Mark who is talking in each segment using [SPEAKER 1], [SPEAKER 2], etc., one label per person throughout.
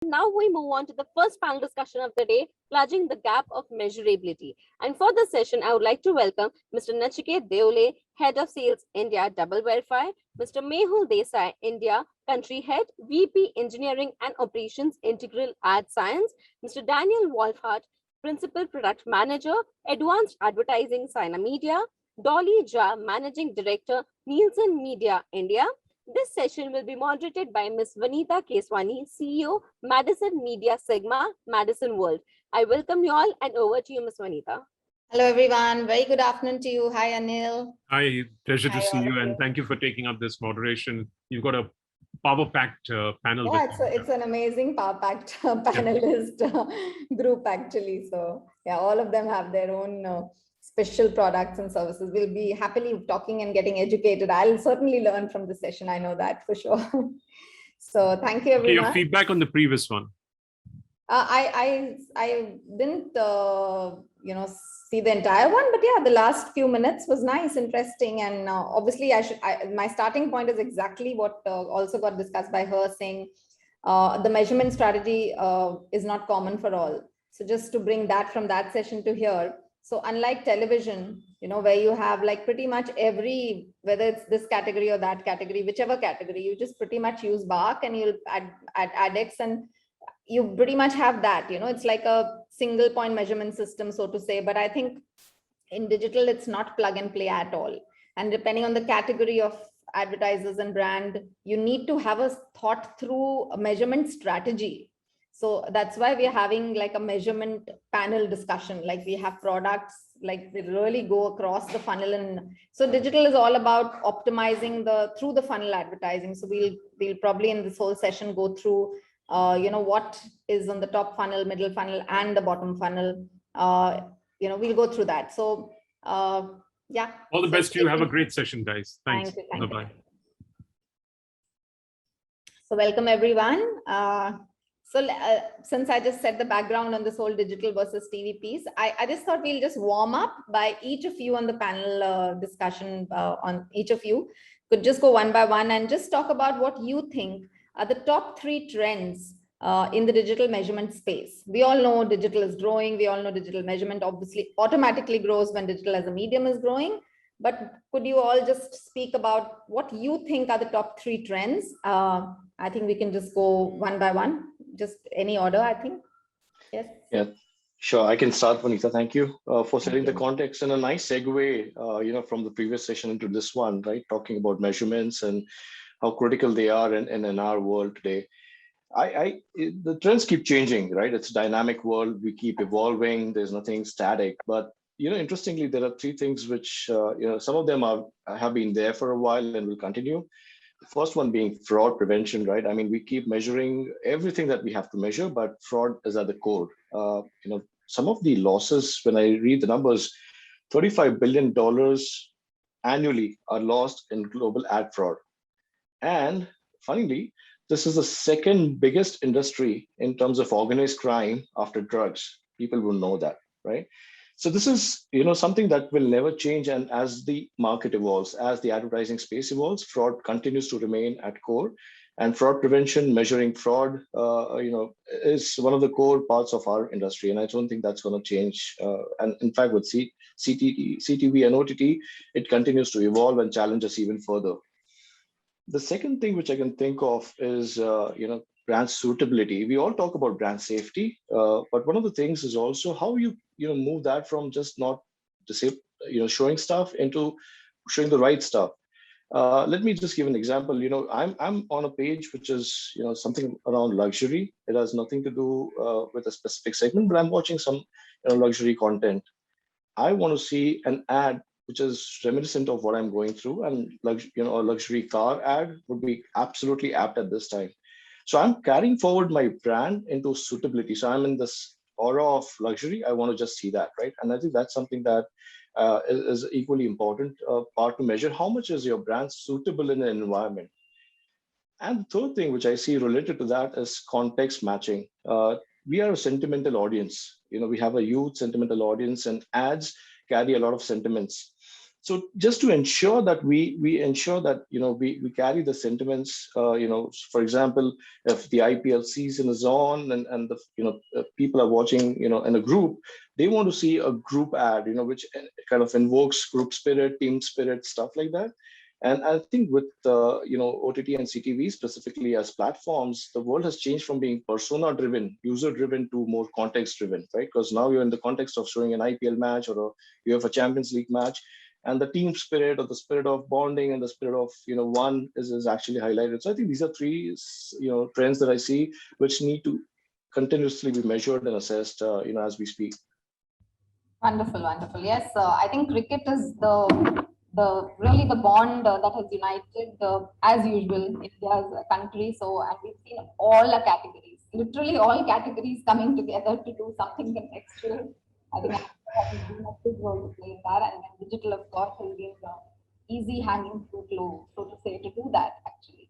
[SPEAKER 1] Now we move on to the first panel discussion of the day, Plunging the Gap of Measurability. And for this session, I would like to welcome Mr. Nachiket Deole, Head of Sales India, DoubleVerify, Mr. Mehul Desai, India, Country Head, VP Engineering and Operations, Integral Ad Science, Mr. Daniel Wohlfart, Principal Product Manager, Advanced Advertising, Synamedia, Dolly, Managing Director, Nielsen Media, India. This session will be moderated by Ms. Vanita Keswani, CEO, Madison Media Sigma, Madison World. I welcome you all and over to you, Ms. Vanita.
[SPEAKER 2] Hello, everyone. Very good afternoon to you. Hi, Anil.
[SPEAKER 3] Hi, pleasure to see you, and thank you for taking up this moderation. You've got a power-packed panel.
[SPEAKER 2] Yeah, it's an amazing power-packed panelist group, actually. So, yeah, all of them have their own special products and services. We'll be happily talking and getting educated. I'll certainly learn from this session. I know that for sure. So, thank you, everyone.
[SPEAKER 3] Okay, your feedback on the previous one.
[SPEAKER 2] I didn't see the entire one, but yeah, the last few minutes was nice, interesting, and obviously my starting point is exactly what also got discussed by her, saying the measurement strategy is not common for all. So just to bring that from that session to here. So unlike television, where you have like pretty much every, whether it's this category or that category, whichever category, you just pretty much use BARC and you'll add X, and you pretty much have that, it's like a single point measurement system, so to say. But I think in digital, it's not plug and play at all. And depending on the category of advertisers and brand, you need to have a thought through a measurement strategy. So that's why we're having like a measurement panel discussion. Like we have products, like they really go across the funnel. And so digital is all about optimizing through the funnel advertising. So we'll probably in this whole session go through what is on the top funnel, middle funnel, and the bottom funnel. We'll go through that. So, yeah.
[SPEAKER 3] All the best to you. Have a great session, guys. Thanks.
[SPEAKER 2] Thank you.
[SPEAKER 3] Bye-bye.
[SPEAKER 2] So welcome, everyone. Since I just set the background on this whole digital versus TV piece, I just thought we'll just warm up by each of you on the panel discussion. On each of you could just go one by one and just talk about what you think are the top 3 trends in the digital measurement space. We all know digital is growing. We all know digital measurement obviously automatically grows when digital as a medium is growing. But could you all just speak about what you think are the top 3 trends? I think we can just go one by one, just any order, I think. Yes.
[SPEAKER 4] Yeah, sure. I can start, Vanita. Thank you for setting the context and a nice segue, from the previous session into this one, right? Talking about measurements and how critical they are in our world today. The trends keep changing, right? It's a dynamic world. We keep evolving. There's nothing static. But interestingly, there are 3 things which some of them have been there for a while and will continue. The first one being fraud prevention, right? I mean, we keep measuring everything that we have to measure, but fraud is at the core. Some of the losses, when I read the numbers, $35 billion annually are lost in global ad fraud. And funnily, this is the second biggest industry in terms of organized crime after drugs. People will know that, right? So this is, something that will never change. And as the market evolves, as the advertising space evolves, fraud continues to remain at core. And fraud prevention, measuring fraud, is one of the core parts of our industry. And I don't think that's going to change. And in fact, with CTV and OTT, it continues to evolve and challenge us even further. The second thing which I can think of is, brand suitability. We all talk about brand safety, but one of the things is also how you move that from just not showing stuff into showing the right stuff. Let me just give an example. I'm on a page which is something around luxury. It has nothing to do with a specific segment, but I'm watching some luxury content. I want to see an ad which is reminiscent of what I'm going through, and a luxury car ad would be absolutely apt at this time. So I'm carrying forward my brand into suitability. So I'm in this aura of luxury. I want to just see that, right? And I think that's something that is equally important part to measure. How much is your brand suitable in an environment? And the third thing which I see related to that is context matching. We are a sentimental audience. We have a youth sentimental audience, and ads carry a lot of sentiments. So just to ensure that we ensure that we carry the sentiments, for example, if the IPL season is on and the people are watching in a group, they want to see a group ad which kind of invokes group spirit, team spirit, stuff like that. And I think with OTT and CTV specifically as platforms, the world has changed from being persona driven, user driven, to more context driven, right? Because now you're in the context of showing an IPL match or a UEFA Champions League match, and the team spirit or the spirit of bonding and the spirit of one is actually highlighted. So I think these are three trends that I see which need to continuously be measured and assessed as we speak.
[SPEAKER 2] Wonderful, wonderful. Yes, I think cricket is really the bond that has united as usual India's country. So, and we've seen all the categories, literally all categories coming together to do something contextual. I think has been a big role to play in that, and then digital, of course, has been the easy hanging fruit, so to say, to do that actually.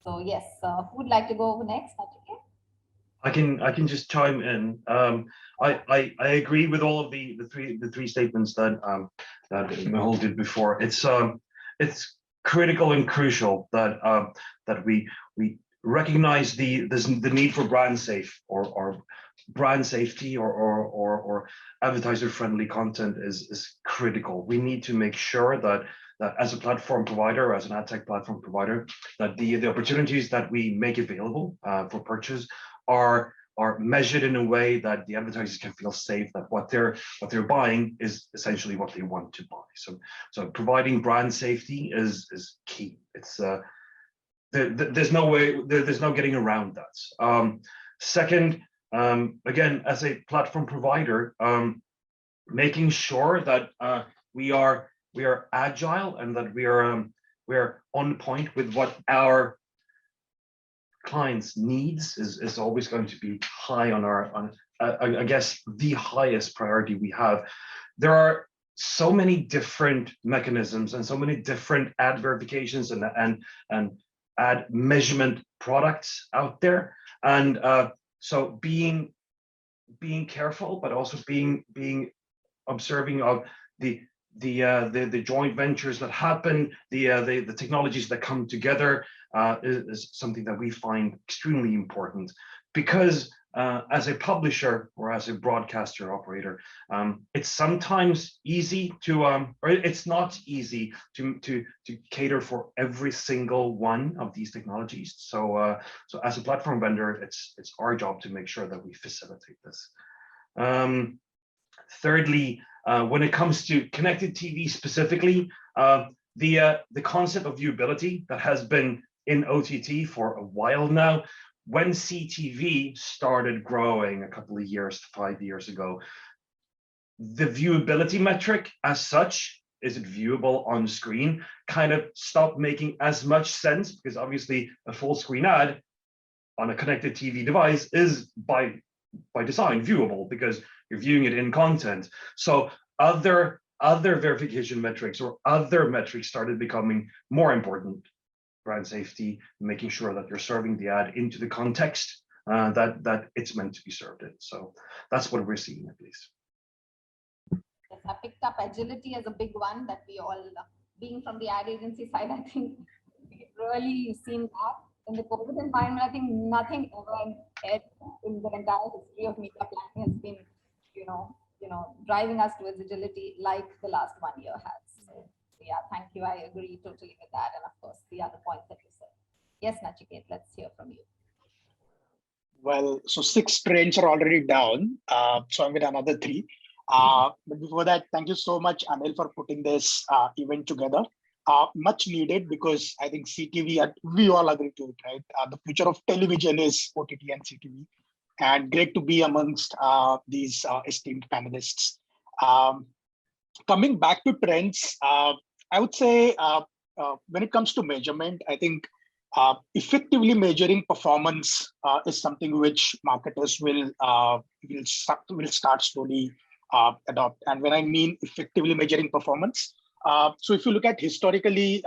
[SPEAKER 2] So yes, who would like to go over next?
[SPEAKER 5] I can just chime in. I agree with all of the three statements that that Mehul did before. It's critical and crucial that that we recognize the need for brand safe or brand safety or advertiser friendly content is critical. We need to make sure that as a platform provider, as an ad tech platform provider, that the opportunities that we make available for purchase are measured in a way that the advertisers can feel safe that what they're buying is essentially what they want to buy. So providing brand safety is key. It's there's no getting around that. Second, again, as a platform provider, making sure that we are agile and that we are on point with what our clients' needs is always going to be high on I guess the highest priority we have. There are so many different mechanisms and so many different ad verifications and ad measurement products out there, and so being careful, but also being observing of the joint ventures that happen, the technologies that come together is something that we find extremely important, because as a publisher or as a broadcaster operator, it's sometimes easy to or it's not easy to cater for every single one of these technologies. So so as a platform vendor, it's our job to make sure that we facilitate this. Thirdly, when it comes to connected TV specifically, the concept of viewability that has been in OTT for a while now, when CTV started growing a couple of years, 5 years ago, the viewability metric as such, is it viewable on screen, kind of stopped making as much sense, because obviously a full screen ad on a connected TV device is by design viewable because you're viewing it in content. So other verification metrics or other metrics started becoming more important. Brand safety, making sure that you're serving the ad into the context that it's meant to be served in. So that's what we're seeing, at least.
[SPEAKER 2] Yes, I picked up agility as a big one that we all, being from the ad agency side, I think we've really seen that in the COVID environment. I think nothing ever in the entire history of media planning has been, driving us towards agility like the last 1 year has. So, yeah, thank you. I agree totally with that. And of course, the other points that you said. Yes, Nachiket, let's hear from you.
[SPEAKER 6] Well, so 6 trends are already down. So I'm with another 3. But before that, thank you so much, Anil, for putting this event together. Much needed, because I think CTV, and we all agree to it, right? The future of television is OTT and CTV. And great to be amongst these esteemed panelists. Coming back to trends, I would say when it comes to measurement, I think effectively measuring performance is something which marketers will start slowly adopt. And when I mean effectively measuring performance, so if you look at historically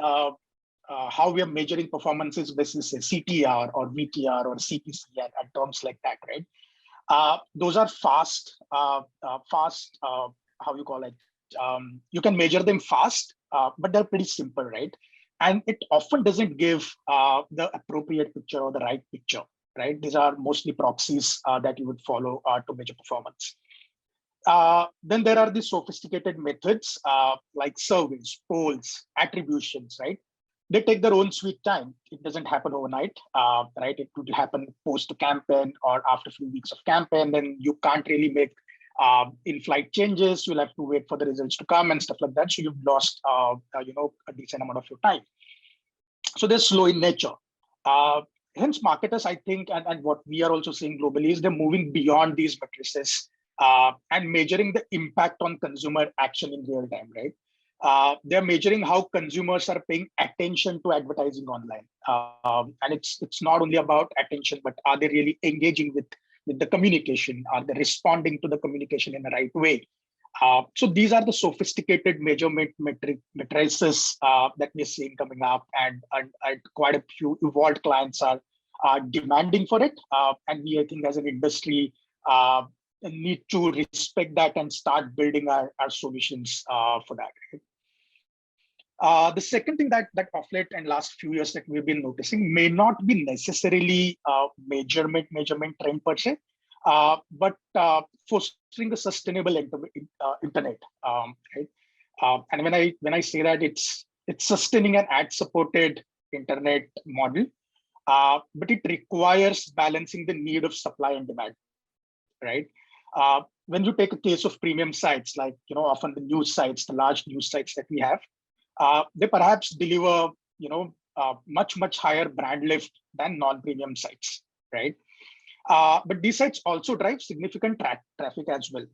[SPEAKER 6] how we are measuring performances versus a CTR or VTR or CPC and terms like that, right? Those are fast, how you call it, you can measure them fast, but they're pretty simple, right? And it often doesn't give the appropriate picture or the right picture, right? These are mostly proxies that you would follow to measure performance. Then there are the sophisticated methods like surveys, polls, attributions, right? They take their own sweet time. It doesn't happen overnight, right? It could happen post a campaign or after a few weeks of campaign. Then you can't really make in-flight changes. You'll have to wait for the results to come and stuff like that. So you've lost, a decent amount of your time. So they're slow in nature. Hence, marketers, I think, and what we are also seeing globally is they're moving beyond these matrices and measuring the impact on consumer action in real time, right? They're measuring how consumers are paying attention to advertising online. And it's not only about attention, but are they really engaging with the communication? Are they responding to the communication in the right way? So these are the sophisticated measurement matrices that we're seeing coming up, and quite a few evolved clients are demanding for it. And we, I think, as an industry, need to respect that and start building our solutions for that. The second thing that of late and last few years that we've been noticing may not be necessarily measurement trend per se, but fostering a sustainable internet, right? And when I say that, it's sustaining an ad-supported internet model, but it requires balancing the need of supply and demand, right? When you take a case of premium sites, like often the news sites, the large news sites that we have, they perhaps deliver much higher brand lift than non-premium sites, right? But these sites also drive significant traffic as well.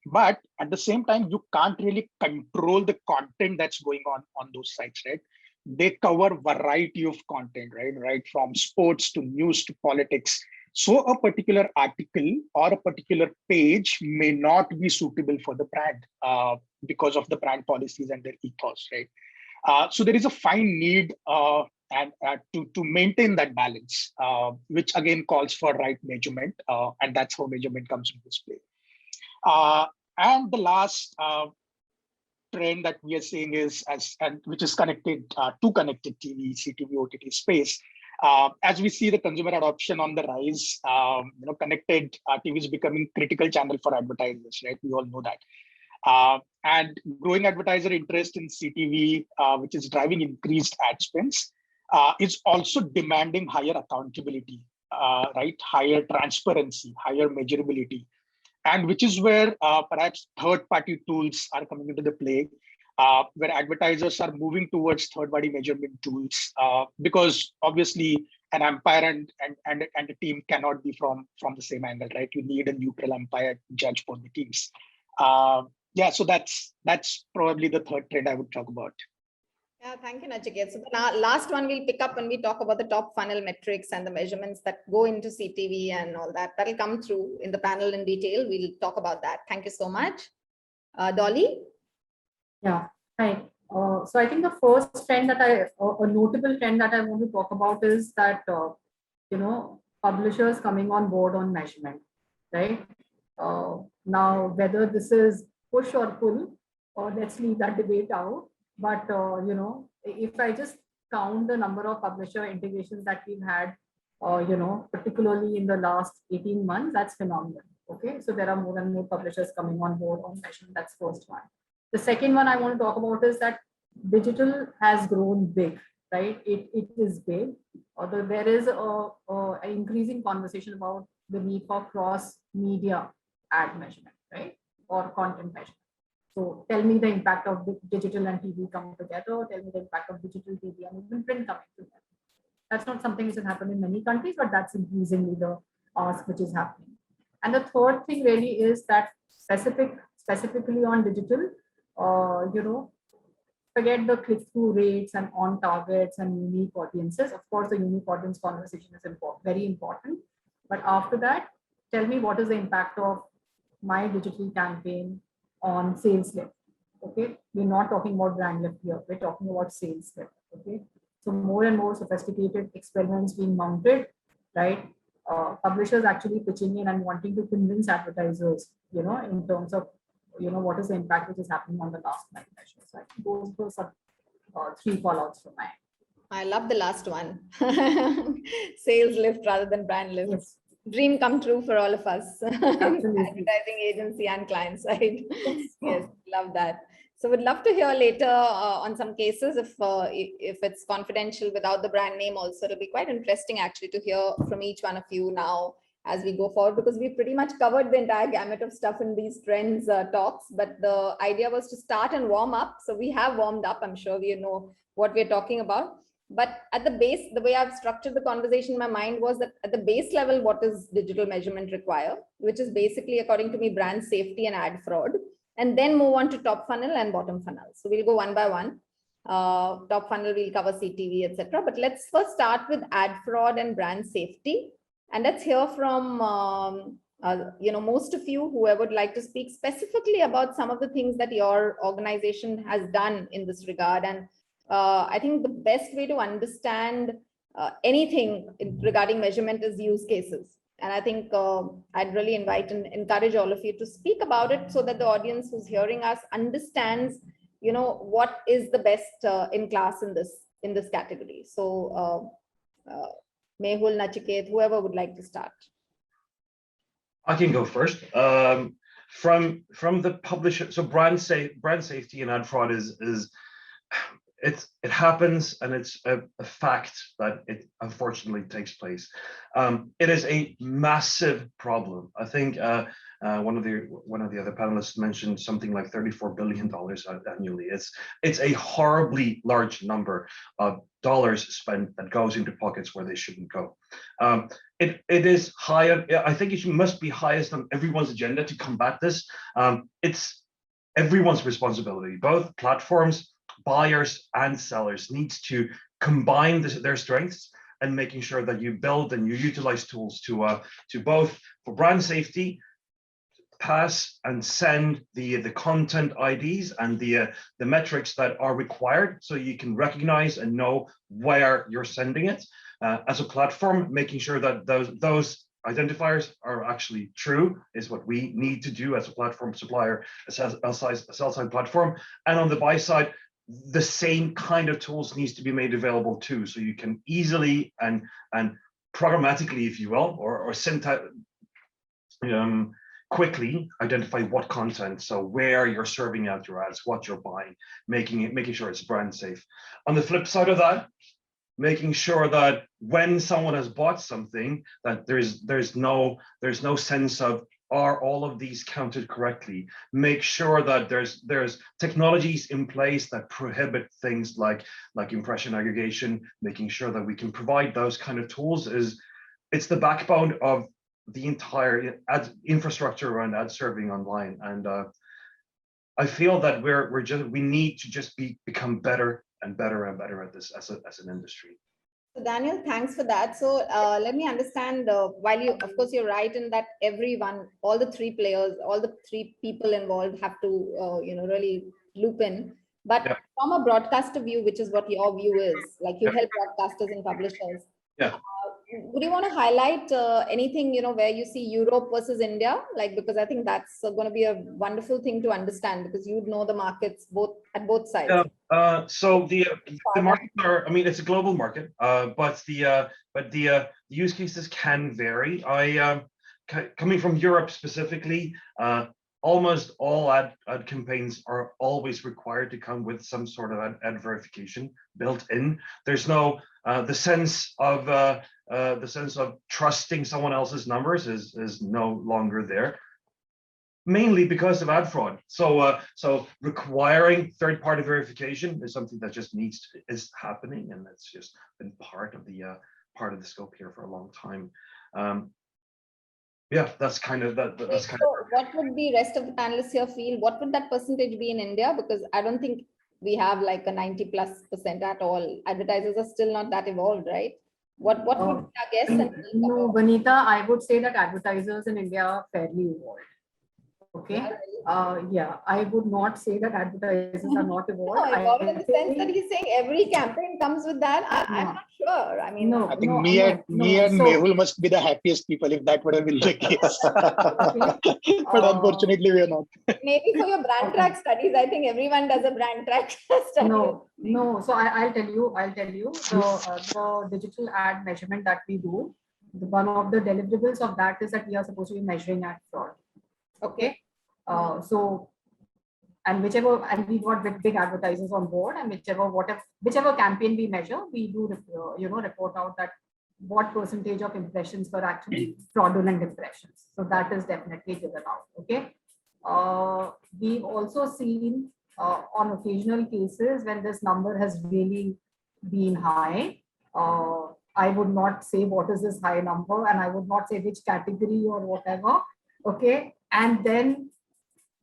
[SPEAKER 6] But at the same time, you can't really control the content that's going on those sites, right? They cover variety of content, right? From sports to news to politics. So a particular article or a particular page may not be suitable for the brand because of the brand policies and their ethos, right? So there is a fine need and to maintain that balance, which again calls for right measurement, and that's how measurement comes into play. And the last trend that we are seeing is which is connected to connected TV, CTV, OTT space. As we see the consumer adoption on the rise, connected TV is becoming critical channel for advertisers, right? We all know that. And growing advertiser interest in CTV, which is driving increased ad spends, is also demanding higher accountability, right? Higher transparency, higher measurability, and which is where perhaps third-party tools are coming into the play, where advertisers are moving towards third-party measurement tools, because obviously an umpire and a team cannot be from the same angle, right? You need a neutral umpire to judge both the teams. Yeah, so that's probably the third trend I would talk about.
[SPEAKER 2] Yeah, thank you, Nachiket. So the last one we'll pick up when we talk about the top funnel metrics and the measurements that go into CTV and all that. That'll come through in the panel in detail. We'll talk about that. Thank you so much. Dolly?
[SPEAKER 7] Yeah, hi. So I think the first trend that a notable trend that I want to talk about is that, publishers coming on board on measurement, right? Now, whether this is push or pull, or let's leave that debate out. But, if I just count the number of publisher integrations that we've had, particularly in the last 18 months, that's phenomenal. Okay, so there are more and more publishers coming on board on measurement. That's first one. The second one I want to talk about is that digital has grown big, right? It is big. Although there is an increasing conversation about the need for cross-media ad measurement, right? Or content measurement. So tell me the impact of digital and TV coming together. Tell me the impact of digital, TV, and even print coming together. That's not something which has happened in many countries, but that's increasingly the ask which is happening. And the third thing really is that specifically on digital, forget the click-through rates and on targets and unique audiences. Of course, the unique audience conversation is very important. But after that, tell me what is the impact of my digital campaign on sales lift. Okay, we're not talking about brand lift here. We're talking about sales lift. Okay, so more and more sophisticated experiments being mounted, right? Publishers actually pitching in and wanting to convince advertisers, in terms of what is the impact which is happening on the last mile measure. So I think those are three fallouts from my end.
[SPEAKER 2] I love the last one. Sales lift rather than brand lift.
[SPEAKER 7] Yes.
[SPEAKER 2] Dream come true for all of us.
[SPEAKER 7] Absolutely.
[SPEAKER 2] Advertising agency and client side.
[SPEAKER 7] Yes.
[SPEAKER 2] Yes, love that. So we'd love to hear later on some cases if it's confidential without the brand name also. It'll be quite interesting actually to hear from each one of you now as we go forward, because we pretty much covered the entire gamut of stuff in these trends talks, but the idea was to start and warm up. So we have warmed up. I'm sure we know what we're talking about. But at the base, the way I've structured the conversation in my mind was that at the base level, what does digital measurement require, which is basically, according to me, brand safety and ad fraud, and then move on to top funnel and bottom funnel. So we'll go one by one. Top funnel, we'll cover CTV, etc. But let's first start with ad fraud and brand safety. And let's hear from most of you, whoever would like to speak specifically about some of the things that your organization has done in this regard. And I think the best way to understand anything regarding measurement is use cases. And I think I'd really invite and encourage all of you to speak about it so that the audience who's hearing us understands, what is the best in class in this category. So Mehul, Nachiket, whoever would like to start.
[SPEAKER 5] I can go first. From the publisher, so brand safety and ad fraud it happens, and it's a fact that it unfortunately takes place. It is a massive problem. I think one of the other panelists mentioned something like $34 billion annually. It's a horribly large number of dollars spent that goes into pockets where they shouldn't go. It is high. I think it must be highest on everyone's agenda to combat this. It's everyone's responsibility. Both platforms, buyers and sellers needs to combine their strengths and making sure that you build and you utilize tools to both, for brand safety, pass and send the content IDs and the metrics that are required, so you can recognize and know where you're sending it. As a platform, making sure that those identifiers are actually true is what we need to do as a platform supplier, a sell-side platform. And on the buy side, the same kind of tools needs to be made available too, so you can easily and programmatically, if you will, or quickly identify what content, so where you're serving out your ads, what you're buying, making sure it's brand safe. On the flip side of that, making sure that when someone has bought something, that there's no sense of, are all of these counted correctly? Make sure that there's technologies in place that prohibit things like impression aggregation. Making sure that we can provide those kind of tools it's the backbone of the entire ad infrastructure around ad serving online. And I feel that we need to just become better and better and better at this as an industry.
[SPEAKER 2] So Daniel, thanks for that. So let me understand, while of course you're right in that everyone, all the three players, all the three people involved have to, really loop in. But yeah, from a broadcaster view, which is what your view is, like you help broadcasters and publishers.
[SPEAKER 5] Yeah.
[SPEAKER 2] Would you want to highlight anything, where you see Europe versus India? Like, because I think that's going to be a wonderful thing to understand, because you know the markets at both sides.
[SPEAKER 5] Yeah. So the markets are, it's a global market, but the use cases can vary. Coming from Europe specifically, almost all ad campaigns are always required to come with some sort of ad verification built in. There's no the sense of trusting someone else's numbers is no longer there, mainly because of ad fraud. So requiring third-party verification is something that just is happening, and that's just been part of the scope here for a long time. Yeah, that's kind of that. That's kind of.
[SPEAKER 2] What would the rest of the panelists here feel? What would that percentage be in India? Because I don't think we have like a 90+% at all. Advertisers are still not that evolved, right? What would be our guess?
[SPEAKER 7] No, Vanita, I would say that advertisers in India are fairly evolved. Okay. Yeah, I would not say that advertisers are not
[SPEAKER 2] No,
[SPEAKER 7] evolved.
[SPEAKER 2] evolved in the sense that he's saying every campaign comes with that. I'm
[SPEAKER 7] No.
[SPEAKER 2] not sure. I mean,
[SPEAKER 7] No,
[SPEAKER 6] I think
[SPEAKER 7] no,
[SPEAKER 6] me
[SPEAKER 7] no,
[SPEAKER 6] and
[SPEAKER 7] no. So-
[SPEAKER 6] Mehul must be the happiest people if that would have been the case.
[SPEAKER 7] Okay.
[SPEAKER 6] But unfortunately, we are not.
[SPEAKER 2] maybe for your brand
[SPEAKER 7] Okay.
[SPEAKER 2] track studies, I think everyone does a brand track study.
[SPEAKER 7] No. So I'll tell you, the digital ad measurement that we do, one of the deliverables of that is that we are supposed to be measuring ad fraud. Okay. So, and we've got big advertisers on board, and whichever campaign we measure, we do, report out that what percentage of impressions were actually fraudulent impressions. So that is definitely given out. Okay. We've also seen on occasional cases when this number has really been high. I would not say what is this high number, and I would not say which category or whatever. Okay. And then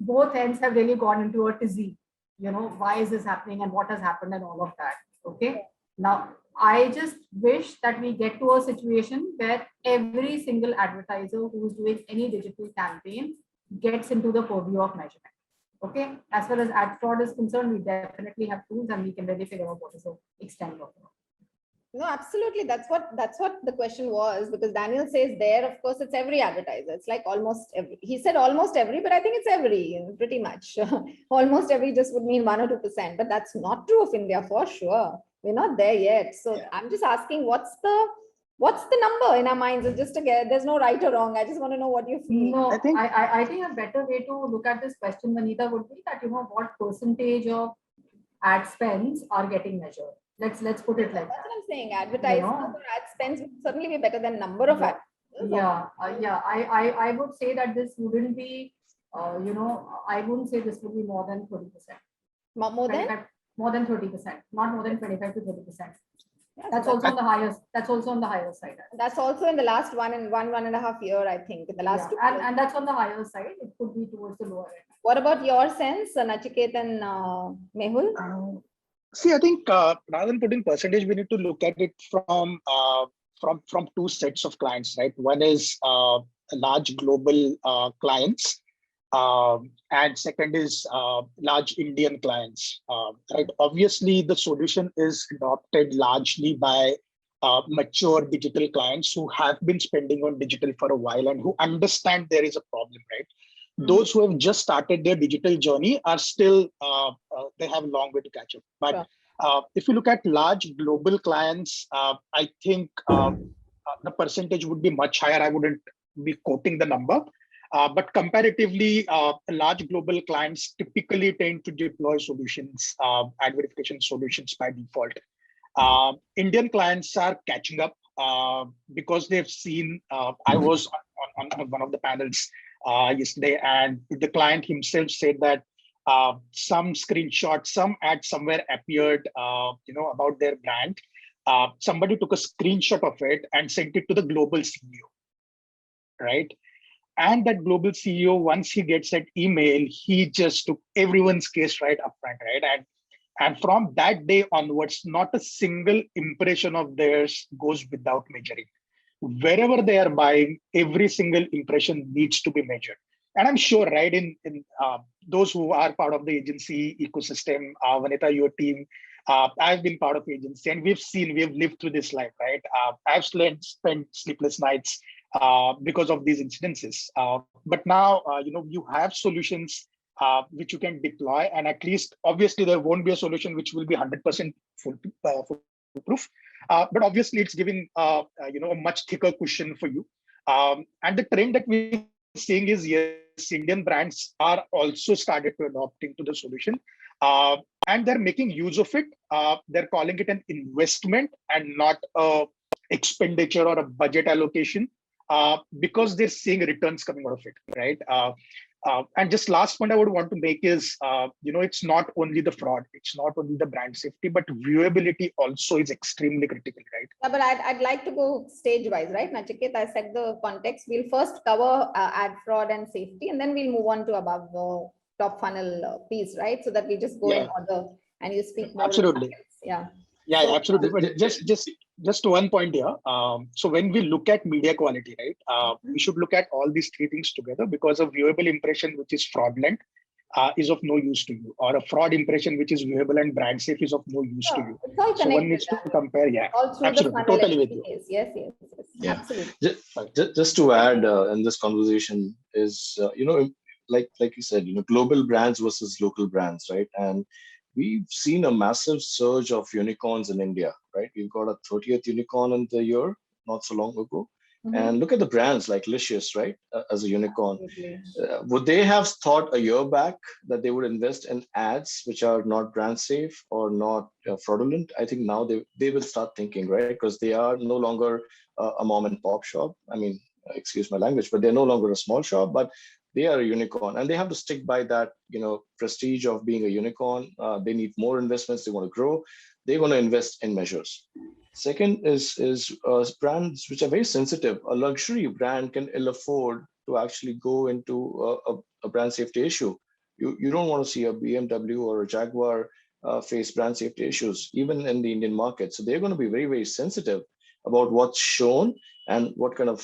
[SPEAKER 7] both ends have really gone into a tizzy. Why is this happening and what has happened and all of that. Okay. Now, I just wish that we get to a situation where every single advertiser who's doing any digital campaign gets into the purview of measurement. Okay. As far as ad fraud is concerned, we definitely have tools and we can really figure out what is the extent of it.
[SPEAKER 2] No, absolutely. That's what the question was, because Daniel says there, of course, it's every advertiser. It's like almost every. He said almost every, but I think it's every, pretty much. Almost every just would mean 1 or 2%, but that's not true of India for sure. We're not there yet. So yeah. I'm just asking, what's the number in our minds? It's just there's no right or wrong. I just want to know what you feel.
[SPEAKER 7] No, I think a better way to look at this question, Vanita, would be that what percentage of ad spends are getting measured. Let's put it like that.
[SPEAKER 2] That's what I'm saying. Advertising or ad spends would certainly be better than number of ads.
[SPEAKER 7] Yeah. I would say that this wouldn't be, I wouldn't say this would be more than 30%.
[SPEAKER 2] More than?
[SPEAKER 7] More than 30%, not more than 25 to 30%.
[SPEAKER 2] Yes,
[SPEAKER 7] that's also on the higher. That's also on the higher side.
[SPEAKER 2] That's also in the last 1.5 year, I think. In the last 2 years.
[SPEAKER 7] And that's on the higher side. It could be towards the lower end.
[SPEAKER 2] What about your sense, Nachiket and Mehul?
[SPEAKER 6] See, I think rather than putting percentage, we need to look at it from two sets of clients, right? One is large global clients, and second is large Indian clients, right? Obviously, the solution is adopted largely by mature digital clients who have been spending on digital for a while and who understand there is a problem, right? Those who have just started their digital journey are still, they have a long way to catch up. But if you look at large global clients, I think the percentage would be much higher. I wouldn't be quoting the number. But comparatively, large global clients typically tend to deploy solutions, ad verification solutions by default. Indian clients are catching up because they've seen, I was on one of the panels yesterday, and the client himself said that some screenshot, some ad somewhere appeared, about their brand. Somebody took a screenshot of it and sent it to the global CEO, right? And that global CEO, once he gets that email, he just took everyone's case right up front, right? And from that day onwards, not a single impression of theirs goes without measuring. Wherever they are buying, every single impression needs to be measured. And I'm sure, right, in those who are part of the agency ecosystem, Vanita, your team, I've been part of agency, and we've lived through this life, right? I've spent sleepless nights because of these incidences. But now, you have solutions which you can deploy, and at least, obviously, there won't be a solution which will be 100% foolproof. But obviously, it's giving a much thicker cushion for you. And the trend that we're seeing is, yes, Indian brands are also started to adopt into the solution, and they're making use of it. They're calling it an investment and not a expenditure or a budget allocation, because they're seeing returns coming out of it, right? And just last point I would want to make is, it's not only the fraud, it's not only the brand safety, but viewability also is extremely critical, right?
[SPEAKER 2] Yeah, but I'd like to go stage-wise, right, Nachiket? I set the context. We'll first cover ad fraud and safety, and then we'll move on to above the top funnel piece, right? So that we just go in order and you speak more.
[SPEAKER 6] Absolutely.
[SPEAKER 2] Yeah.
[SPEAKER 6] Yeah, absolutely. But just just one point here. So when we look at media quality, right, we should look at all these three things together, because a viewable impression which is fraudulent is of no use to you, or a fraud impression which is viewable and brand safe is of no use to you.
[SPEAKER 2] It's all
[SPEAKER 6] So one needs to compare. Yeah,
[SPEAKER 2] all through
[SPEAKER 6] absolutely,
[SPEAKER 2] the funnel.
[SPEAKER 6] totally with you.
[SPEAKER 2] Yes,
[SPEAKER 4] Yeah.
[SPEAKER 2] absolutely.
[SPEAKER 4] Just to add in this conversation is, like you said, global brands versus local brands, right? And we've seen a massive surge of unicorns in India, right? We've got a 30th unicorn in the year, not so long ago. And look at the brands like Licious, right? As a unicorn. Would they have thought a year back that they would invest in ads which are not brand safe or not fraudulent? I think now they will start thinking, right? Because they are no longer a mom and pop shop. I mean, excuse my language, but they're no longer a small shop, but they are a unicorn, and they have to stick by that, prestige of being a unicorn. They need more investments. They want to grow. They want to invest in measures. Second is brands which are very sensitive. A luxury brand can ill afford to actually go into a brand safety issue. You don't want to see a BMW or a Jaguar face brand safety issues, even in the Indian market. So they're going to be very, very sensitive about what's shown and what kind of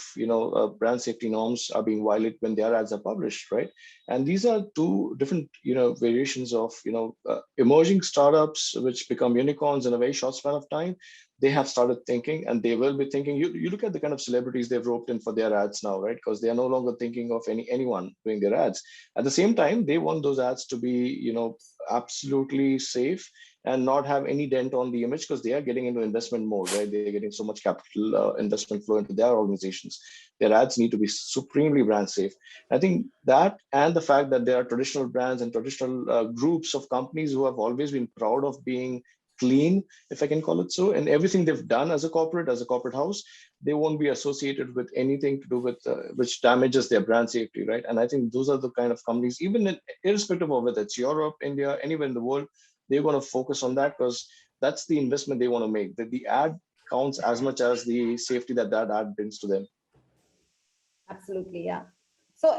[SPEAKER 4] brand safety norms are being violated when their ads are published, right? And these are two different variations of emerging startups which become unicorns in a very short span of time. They have started thinking, and they will be thinking. You look at the kind of celebrities they've roped in for their ads now, right? Because they are no longer thinking of anyone doing their ads. At the same time, they want those ads to be absolutely safe and not have any dent on the image, because they are getting into investment mode, right? They're getting so much capital investment flow into their organizations. Their ads need to be supremely brand safe. I think that, and the fact that there are traditional brands and traditional groups of companies who have always been proud of being clean, if I can call it so, and everything they've done as a corporate house, they won't be associated with anything to do with which damages their brand safety, right? And I think those are the kind of companies, even irrespective of whether it's Europe, India, anywhere in the world, they're going to focus on that, because that's the investment they want to make. That the ad counts as much as the safety that ad brings to them.
[SPEAKER 2] Absolutely, yeah. So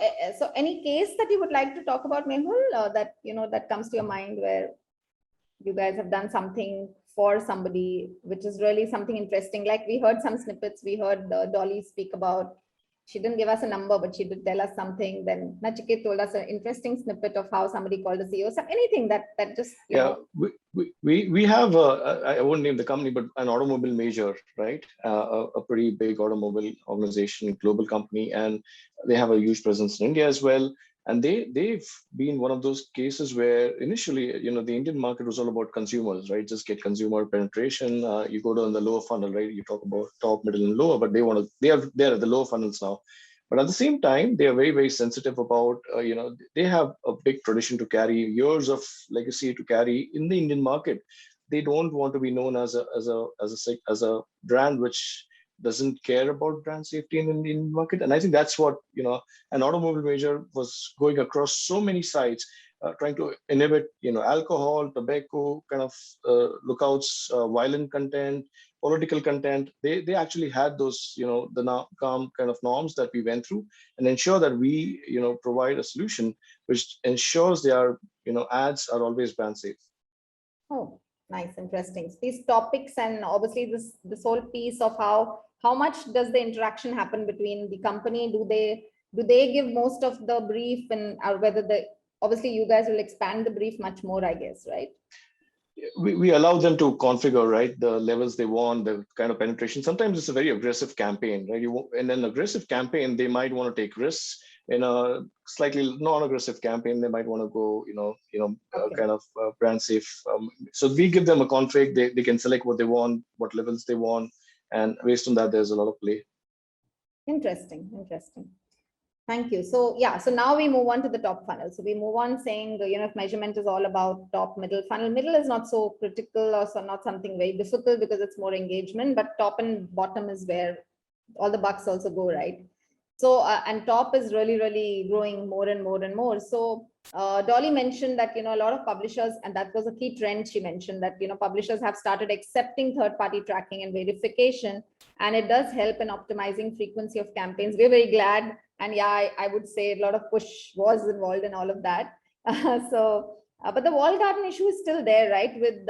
[SPEAKER 2] any case that you would like to talk about, Mehul, that comes to your mind where you guys have done something for somebody, which is really something interesting. Like we heard some snippets, we heard Dolly speak about, she didn't give us a number, but she did tell us something. Then Nachiket told us an interesting snippet of how somebody called the CEO. So anything that just,
[SPEAKER 4] we have, I won't name the company, but an automobile major, right? A pretty big automobile organization, global company, and they have a huge presence in India as well. And they've been one of those cases where initially, the Indian market was all about consumers, right? Just get consumer penetration. You go down the lower funnel, right? You talk about top, middle, and lower, but they're at the lower funnels now. But at the same time, they are very, very sensitive about, they have a big tradition to carry, years of legacy to carry in the Indian market. They don't want to be known as a brand which doesn't care about brand safety in the Indian market. And I think that's what, an automobile major was going across so many sites, trying to inhibit, alcohol, tobacco kind of lookouts, violent content, political content. They actually had those, the calm kind of norms that we went through, and ensure that we, provide a solution which ensures their, ads are always brand safe.
[SPEAKER 2] Oh, nice, interesting. So these topics, and obviously this whole piece of how much does the interaction happen between the company? Do they give most of the brief, and or whether obviously you guys will expand the brief much more, I guess, right?
[SPEAKER 4] We allow them to configure, right, the levels they want, the kind of penetration. Sometimes it's a very aggressive campaign, right? In an aggressive campaign, they might want to take risks. In a slightly non-aggressive campaign, they might want to go, kind of brand safe. So we give them a config. They can select what they want, what levels they want, and based on that, there's a lot of play.
[SPEAKER 2] Interesting. Thank you. So yeah, so now we move on to the top funnel. So we move on saying, if measurement is all about top, middle funnel. Middle is not so critical, or so not something very difficult because it's more engagement, but top and bottom is where all the bucks also go, right? So, and top is really, really growing more and more and more. So Dolly mentioned that, a lot of publishers, and that was a key trend she mentioned, that, publishers have started accepting third-party tracking and verification, and it does help in optimizing frequency of campaigns. We're very glad. And yeah, I would say a lot of push was involved in all of that. But the wall garden issue is still there, right? With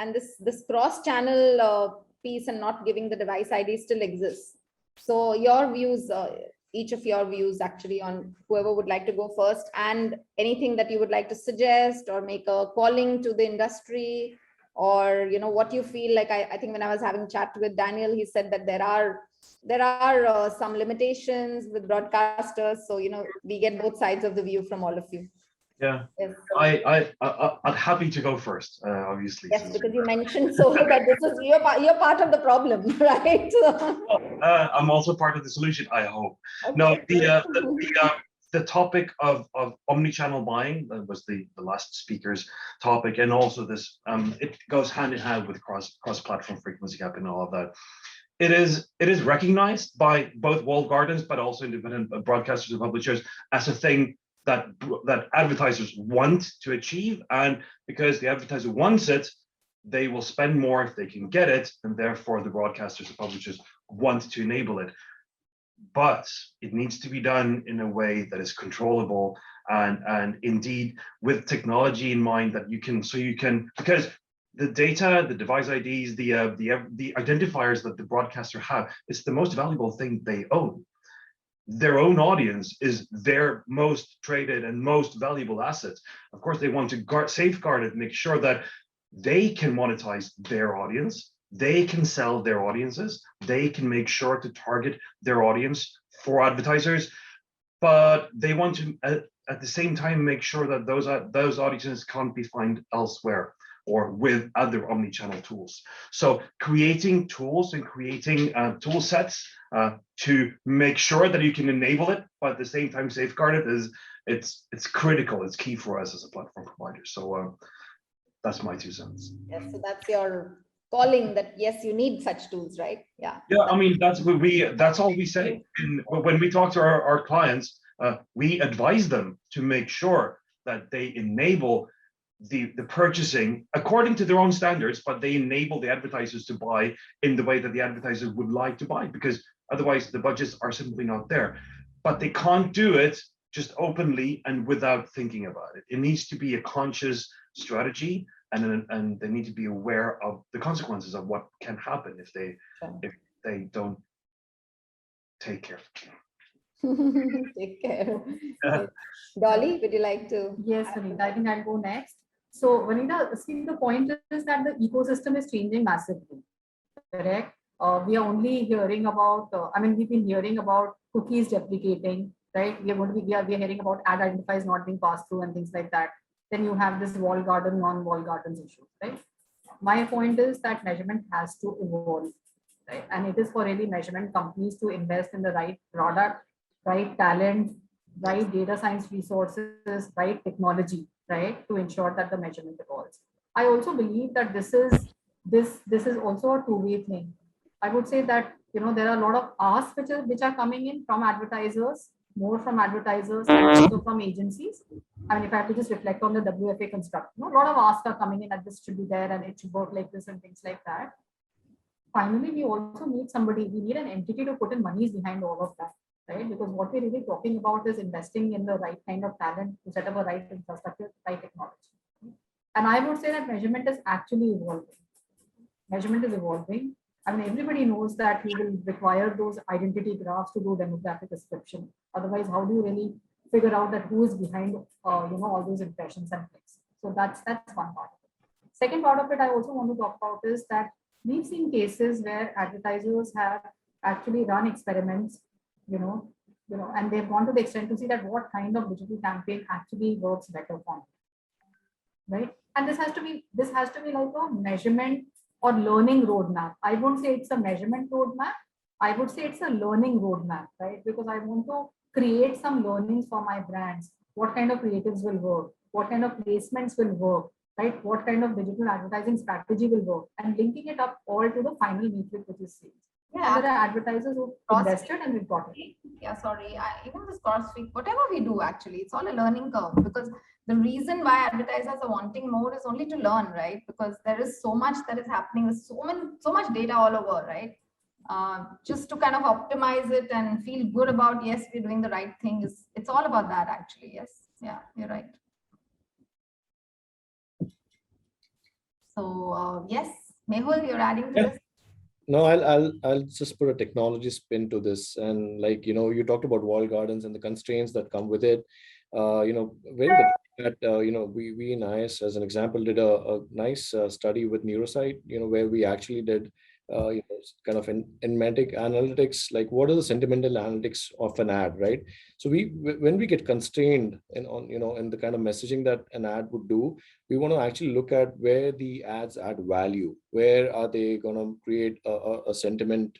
[SPEAKER 2] and this cross-channel piece and not giving the device ID still exists. So your views, each of your views actually on whoever would like to go first, and anything that you would like to suggest or make a calling to the industry, or what you feel like. I think when I was having a chat with Daniel, he said that there are some limitations with broadcasters. So we get both sides of the view from all of you.
[SPEAKER 5] Yeah,
[SPEAKER 2] Yes.
[SPEAKER 5] I'm happy to go first, obviously.
[SPEAKER 2] Yes, because you mentioned so that this is you're part of the problem, right?
[SPEAKER 5] I'm also part of the solution, I hope. Okay. No, the topic of omni-channel buying was the last speaker's topic, and also this it goes hand in hand with cross-platform frequency gap and all of that. It is recognized by both walled gardens, but also independent broadcasters and publishers as a thing that advertisers want to achieve, and because the advertiser wants it, they will spend more if they can get it, and therefore the broadcasters and publishers want to enable it. But it needs to be done in a way that is controllable and indeed with technology in mind, that you can because the data, the device IDs, the identifiers that the broadcaster have, it's the most valuable thing they own. Their own audience is their most traded and most valuable asset. Of course, they want to safeguard it, make sure that they can monetize their audience, they can sell their audiences, they can make sure to target their audience for advertisers, but they want to at the same time make sure that those audiences can't be found elsewhere or with other omni-channel tools. So creating tools and creating tool sets to make sure that you can enable it, but at the same time safeguard it, it's critical. It's key for us as a platform provider. So that's my 2 cents.
[SPEAKER 2] Yes, so that's your calling, that yes, you need such tools, right? Yeah.
[SPEAKER 5] Yeah, I mean, that's all we say. And when we talk to our clients, we advise them to make sure that they enable the purchasing according to their own standards, but they enable the advertisers to buy in the way that the advertisers would like to buy, because otherwise the budgets are simply not there. But they can't do it just openly and without thinking about it. It needs to be a conscious strategy, and they need to be aware of the consequences of what can happen if they don't take care.
[SPEAKER 2] Take care. Dolly, would you like to?
[SPEAKER 7] Yes, Vanita, I think I'll go next. So Vanita, see, the point is that the ecosystem is changing massively, correct? We are only hearing about, we've been hearing about cookies deprecating, right? We are hearing about ad identifiers not being passed through and things like that. Then you have this walled garden, non-walled gardens issue, right? My point is that measurement has to evolve, right? And it is for really measurement companies to invest in the right product, right talent, right data science resources, right technology, right, to ensure that the measurement evolves. I also believe that this is also a two-way thing. I would say that there are a lot of asks which are coming in from advertisers, more from advertisers and also from agencies. I mean, if I have to just reflect on the WFA construct, a lot of asks are coming in that this should be there and it should work like this and things like that. Finally, we also need we need an entity to put in monies behind all of that, right? Because what we're really talking about is investing in the right kind of talent to set up a right infrastructure, right technology. And I would say that measurement is actually evolving. Measurement is evolving. I mean, everybody knows that you will require those identity graphs to do demographic description. Otherwise, how do you really figure out that who is behind, all those impressions and clicks? So that's one part of it. Second part of it I also want to talk about is that we've seen cases where advertisers have actually run experiments, and they've gone to the extent to see that what kind of digital campaign actually works better for them, right? And this has to be like a measurement or learning roadmap. I won't say it's a measurement roadmap. I would say it's a learning roadmap, right? Because I want to create some learnings for my brands. What kind of creatives will work? What kind of placements will work? Right? What kind of digital advertising strategy will work? And linking it up all to the final metric, which is sales. Yeah, and there are advertisers who invested and we've got it.
[SPEAKER 2] Yeah, sorry. Even this cross-week, whatever we do, actually, it's all a learning curve, because the reason why advertisers are wanting more is only to learn, right? Because there is so much that is happening with so much data all over, right? Just to kind of optimize it and feel good about, yes, we're doing the right thing. It's all about that, actually. Yes. Yeah, you're right. So yes, Mehul, you're adding to this.
[SPEAKER 8] No, I'll just put a technology spin to this, and like you talked about wall gardens and the constraints that come with it. When we in IS as an example did a nice study with Neurosite, where we actually did kind of an enmetic analytics, like what are the sentimental analytics of an ad, right? So when we get constrained in the kind of messaging that an ad would do, we want to actually look at where the ads add value, where are they going to create a sentiment,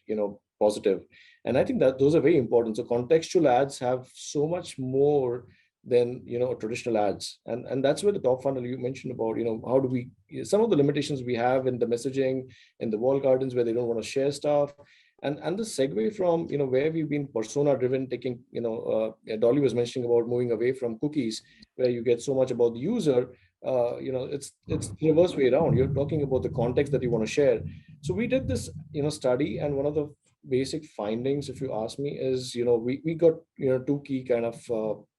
[SPEAKER 8] positive. And I think that those are very important. So contextual ads have so much more than traditional ads, and that's where the top funnel you mentioned about, how do we, some of the limitations we have in the messaging in the wall gardens where they don't want to share stuff. And the segue from where we've been persona driven, taking Dolly was mentioning about moving away from cookies, where you get so much about the user. It's the reverse way around. You're talking about the context that you want to share. So we did this study, and one of the basic findings, if you ask me, is we got two key kind of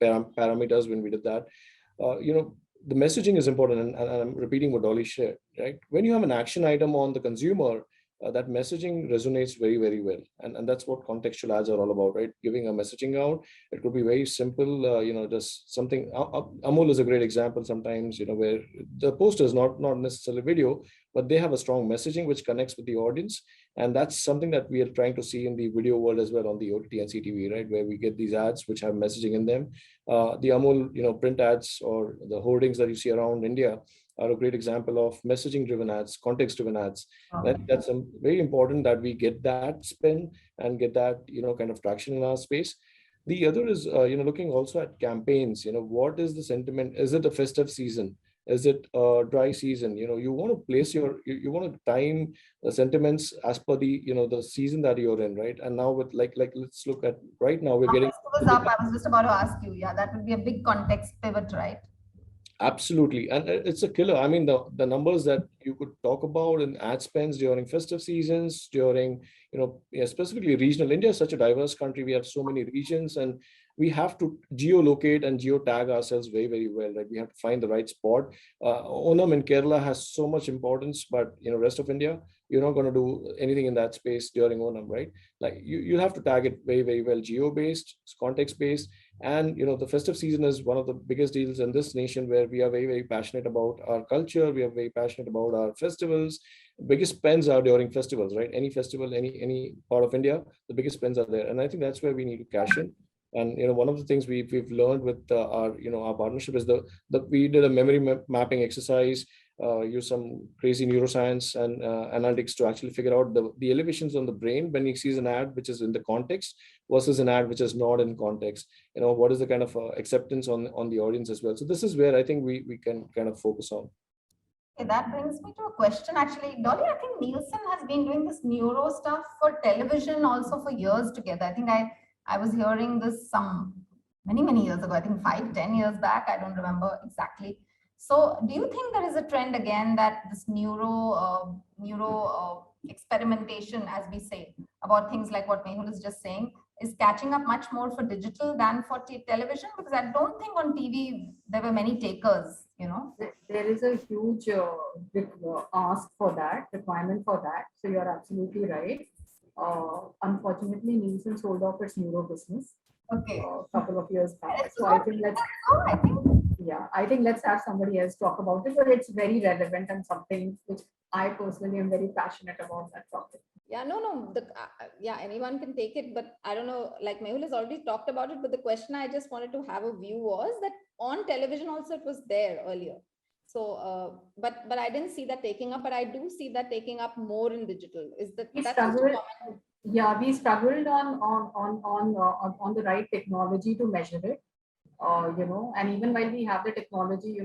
[SPEAKER 8] parameters when we did that. The messaging is important, and I'm repeating what Dolly shared, right? When you have an action item on the consumer, that messaging resonates very, very well. And that's what contextual ads are all about, right? Giving a messaging out. It could be very simple, just something. Amul is a great example sometimes, where the poster is not necessarily video, but they have a strong messaging which connects with the audience. And that's something that we are trying to see in the video world as well, on the OTT and CTV, right? Where we get these ads which have messaging in them. The Amul, print ads or the hoardings that you see around India are a great example of messaging driven ads, context driven ads. That's very important that we get that spin and get that kind of traction in our space. The other is looking also at campaigns. What is the sentiment? Is it a festive season? Is it a dry season? You want to place you want to time the sentiments as per the the season that you're in, right? And now with like let's look at right now we're getting
[SPEAKER 2] I was just about to ask you. Yeah, that would be a big context pivot, right?
[SPEAKER 8] Absolutely. And it's a killer. I mean, the numbers that you could talk about in ad spends during festive seasons, during, specifically regional. India is such a diverse country. We have so many regions, and we have to geolocate and geotag ourselves very, very well. Right? We have to find the right spot. Onam in Kerala has so much importance, but, rest of India, you're not going to do anything in that space during Onam, right? Like you have to tag it very, very well, geo-based, context-based. And the festive season is one of the biggest deals in this nation, where we are very, very passionate about our culture. We are very passionate about our festivals. Biggest spends are during festivals, right? Any festival, any part of India, the biggest spends are there. And I think that's where we need to cash in. And one of the things we've learned with our partnership is that we did a memory mapping exercise. Use some crazy neuroscience and analytics to actually figure out the elevations on the brain when he sees an ad which is in the context versus an ad which is not in context. What is the kind of acceptance on the audience as well. So this is where I think we can kind of focus on.
[SPEAKER 2] Okay, that brings me to a question actually. Dolly, I think Nielsen has been doing this neuro stuff for television also for years together. I think I was hearing this many years ago, I think 5-10 years back, I don't remember exactly. So do you think there is a trend again that this neuro experimentation, as we say, about things like what Mehul is just saying, is catching up much more for digital than for television? Because I don't think on TV there were many takers,
[SPEAKER 7] There is a huge ask for that, requirement for that. So you're absolutely right. Unfortunately, Nielsen sold off its neuro business a couple of years back. So I think let's have somebody else talk about it, but it's very relevant and something which I personally am very passionate about that topic.
[SPEAKER 2] Yeah, no, anyone can take it, but I don't know, like Mehul has already talked about it, but the question I just wanted to have a view was that on television also it was there earlier. So, but I didn't see that taking up, but I do see that taking up more in digital. Is that
[SPEAKER 7] we struggled on the right technology to measure it, and even while we have the technology,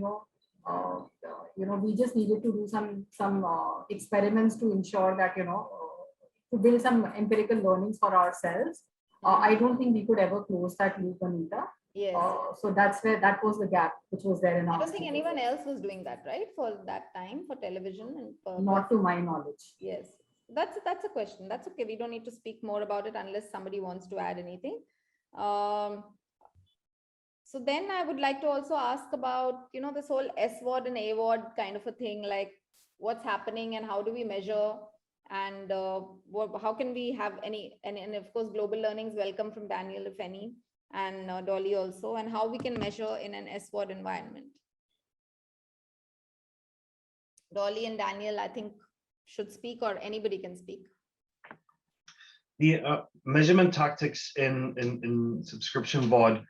[SPEAKER 7] we just needed to do some experiments to ensure that, to build some empirical learnings for ourselves. I don't think we could ever close that loop, Vanita.
[SPEAKER 2] Yes.
[SPEAKER 7] So that was the gap which was there in our.
[SPEAKER 2] I don't think anyone else was doing that, right? For that time, for television and
[SPEAKER 7] not to my knowledge.
[SPEAKER 2] Yes, that's a question. That's okay. We don't need to speak more about it unless somebody wants to add anything. So then I would like to also ask about, this whole SVOD and AVOD kind of a thing, like what's happening and how do we measure? And how can we have any, and of course, global learnings welcome from Daniel, if any, and Dolly also, and how we can measure in an SVOD environment. Dolly and Daniel, I think, should speak, or anybody can speak.
[SPEAKER 5] The measurement tactics in subscription VOD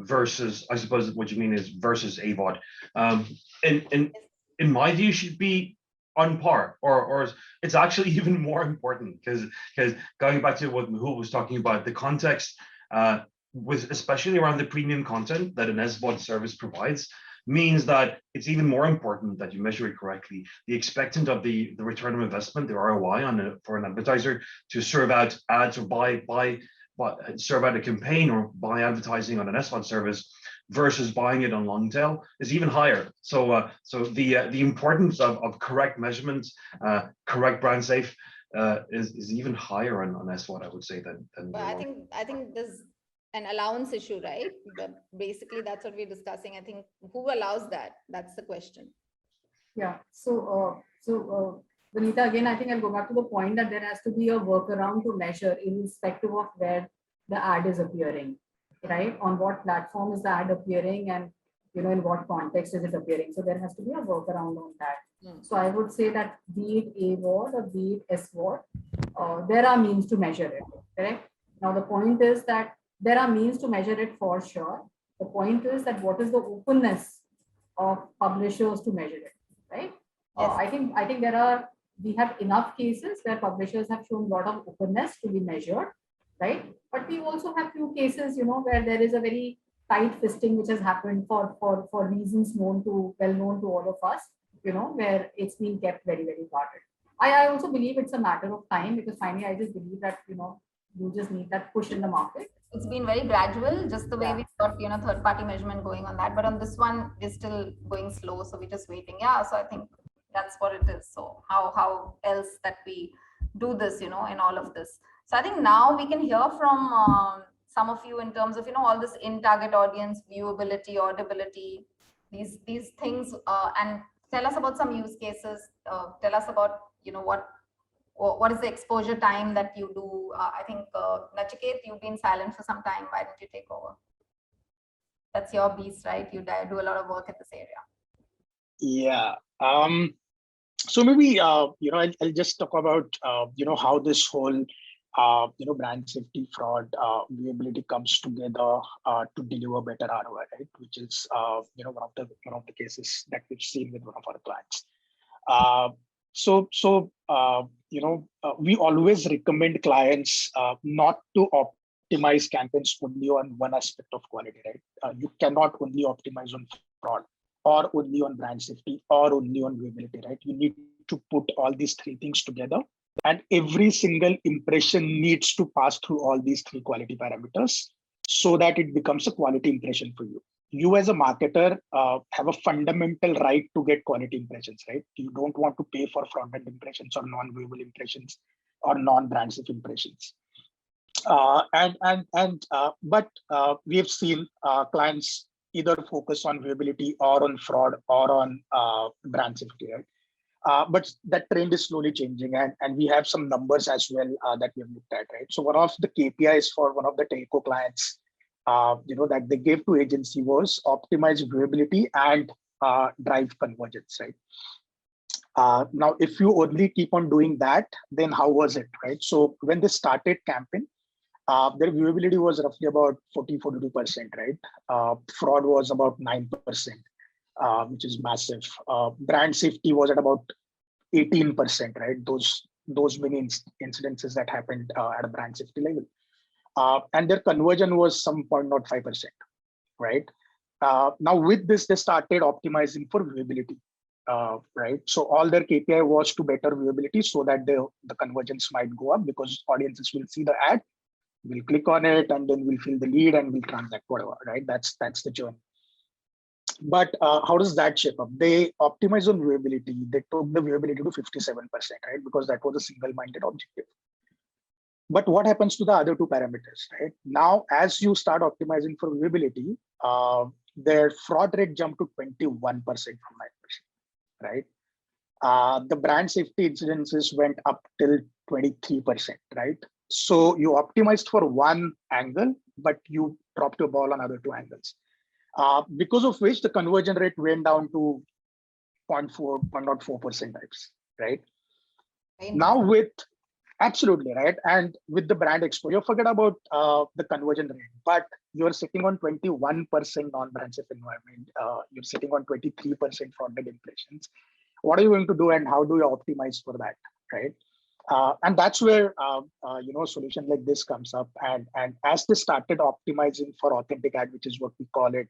[SPEAKER 5] versus, I suppose what you mean is versus AVOD, in my view, should be on par, or it's actually even more important, because going back to what Mehul was talking about, the context with especially around the premium content that an SVOD service provides means that it's even more important that you measure it correctly. The expectant of the return of investment, the ROI for an advertiser to serve out ads or serve out a campaign or buy advertising on an SVOD service versus buying it on long tail is even higher. So the importance of correct measurements, correct brand safe is even higher on SVOD, I would say, than
[SPEAKER 2] but I think there's an allowance issue, right? Basically, that's what we're discussing. I think who allows that? That's the question.
[SPEAKER 7] Yeah. So Vanita, again, I think I'll go back to the point that there has to be a workaround to measure irrespective of where the ad is appearing, right? On what platform is the ad appearing, and in what context is it appearing? So there has to be a workaround on that. So I would say that be it AVOD or be it SVOD, there are means to measure it, correct? Now the point is that there are means to measure it for sure. The point is that what is the openness of publishers to measure it, right?
[SPEAKER 2] Yes.
[SPEAKER 7] I think we have enough cases where publishers have shown a lot of openness to be measured, right? But we also have few cases, where there is a very tight fisting which has happened for reasons well known to all of us, where it's been kept very, very guarded. I also believe it's a matter of time, because finally I just believe that, you just need that push in the market.
[SPEAKER 2] It's been very gradual, just the way we got, third-party measurement going on that. But on this one, we're still going slow, so we're just waiting. Yeah, so I think that's what it is. So how else that we do this, in all of this. So I think now we can hear from some of you in terms of, all this in-target audience, viewability, audibility, these things, and tell us about some use cases. Tell us about, what is the exposure time that you do? I think, Nachiket, you've been silent for some time. Why don't you take over? That's your beast, right? You do a lot of work in this area.
[SPEAKER 6] Yeah. So maybe, I'll just talk about, how this whole, brand safety, fraud, viewability comes together to deliver better ROI, right? Which is, one of the cases that we've seen with one of our clients. We always recommend clients not to optimize campaigns only on one aspect of quality, right? You cannot only optimize on fraud, or only on brand safety, or only on viewability, right? You need to put all these three things together, and every single impression needs to pass through all these three quality parameters so that it becomes a quality impression for you. You as a marketer have a fundamental right to get quality impressions, right? You don't want to pay for front-end impressions or non-viewable impressions or non-brand safe impressions. But we have seen clients either focus on viewability or on fraud or on brand safety, right? But that trend is slowly changing, and we have some numbers as well that we have looked at, right? So one of the KPIs for one of the telco clients, that they gave to agency was optimize viewability and drive convergence, right? Now, if you only keep on doing that, then how was it, right? So when they started campaign, their viewability was roughly about 42%, right? Fraud was about 9%, which is massive. Brand safety was at about 18%, right? Those many incidences that happened at a brand safety level. And their conversion was some 0.05%, right? Now with this, they started optimizing for viewability, right? So all their KPI was to better viewability so that the conversions might go up, because audiences will see the ad, will click on it, and then we'll fill the lead and we'll transact, whatever, right? That's the journey. But how does that shape up? They optimize on viewability. They took the viewability to 57%, right? Because that was a single-minded objective. But what happens to the other two parameters, right? Now, as you start optimizing for viewability, their fraud rate jumped to 21% from 9%, right? the brand safety incidences went up till 23%, right? So you optimized for one angle, but you dropped your ball on other two angles. Because of which the conversion rate went down to 0.4% types, right? Now with, absolutely, right? And with the brand exposure, forget about the conversion rate, but you're sitting on 21% non-brand safe environment. You're sitting on 23% fraudulent impressions. What are you going to do and how do you optimize for that, right? And that's where a solution like this comes up. And as they started optimizing for authentic ad, which is what we call it,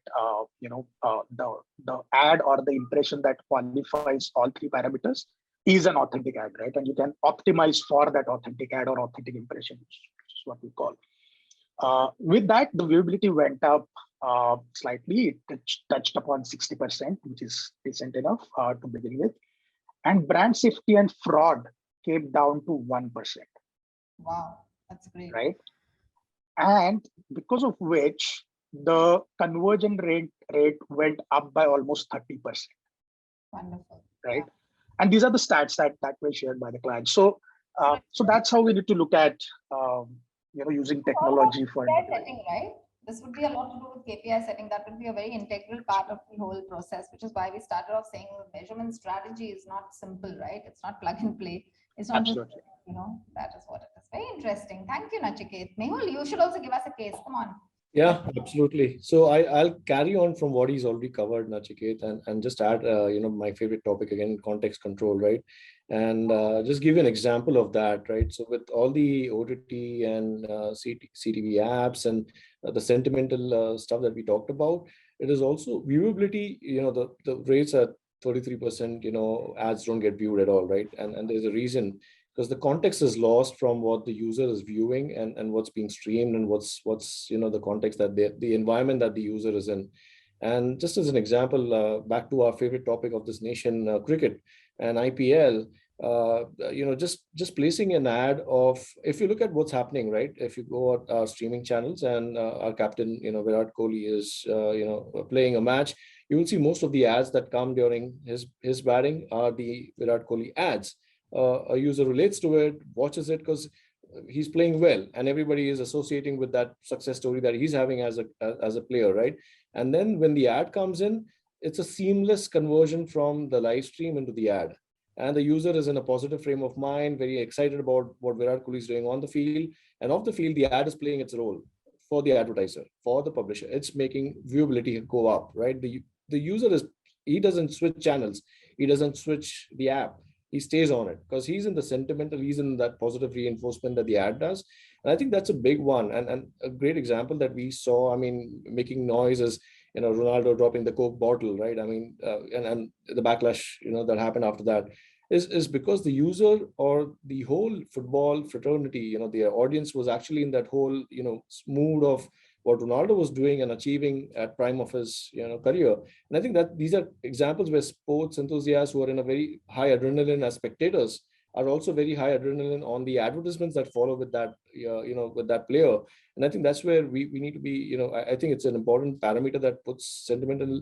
[SPEAKER 6] the ad or the impression that qualifies all three parameters is an authentic ad, right? And you can optimize for that authentic ad or authentic impression, which is what we call. With that, the viewability went up slightly. It touched upon 60%, which is decent enough to begin with. And brand safety and fraud came down to 1%.
[SPEAKER 2] Wow, that's great.
[SPEAKER 6] Right? And because of which the conversion rate went up by almost 30%.
[SPEAKER 2] Wonderful.
[SPEAKER 6] Right? Yeah. And these are the stats that were shared by the client. So so that's how we need to look at using technology for
[SPEAKER 2] setting, right? This would be a lot to do with KPI setting. That would be a very integral part of the whole process, which is why we started off saying measurement strategy is not simple, right? It's not plug and play. It's not
[SPEAKER 6] Absolutely.
[SPEAKER 2] just, that is what it is. Very interesting. Thank you, Nachiket. Mehul, you should also give us a case. Come on.
[SPEAKER 8] Yeah, absolutely. So I'll carry on from what he's already covered, Nachiket, and just add, my favorite topic again, context control, right? And just give you an example of that, right? So with all the OTT and CTV apps and the Sentimental stuff that we talked about, it is also viewability, the rates are 33%, ads don't get viewed at all, right? And there's a reason, because the context is lost from what the user is viewing and what's being streamed and what's the context that the environment that the user is in. And just as an example, back to our favorite topic of this nation, cricket and IPL, just placing an ad of, if you look at what's happening, right? If you go at our streaming channels and our captain, Virat Kohli is, playing a match, you will see most of the ads that come during his batting are the Virat Kohli ads. A user relates to it, watches it because he's playing well, and everybody is associating with that success story that he's having as a player, right? And then when the ad comes in, it's a seamless conversion from the live stream into the ad. And the user is in a positive frame of mind, very excited about what Virat Kohli is doing on the field. And off the field, the ad is playing its role for the advertiser, for the publisher. It's making viewability go up, right? The user he doesn't switch channels. He doesn't switch the app. He stays on it because he's in the sentimental, he's in that positive reinforcement that the ad does. And I think that's a big one. And a great example that we saw, making noise is, Ronaldo dropping the Coke bottle, right? And the backlash, that happened after that is because the user or the whole football fraternity, the audience was actually in that whole, mood of what Ronaldo was doing and achieving at prime of his career. And I think that these are examples where sports enthusiasts who are in a very high adrenaline as spectators are also very high adrenaline on the advertisements that follow with that, with that player. And I think that's where we need to be, I think it's an important parameter that puts sentimental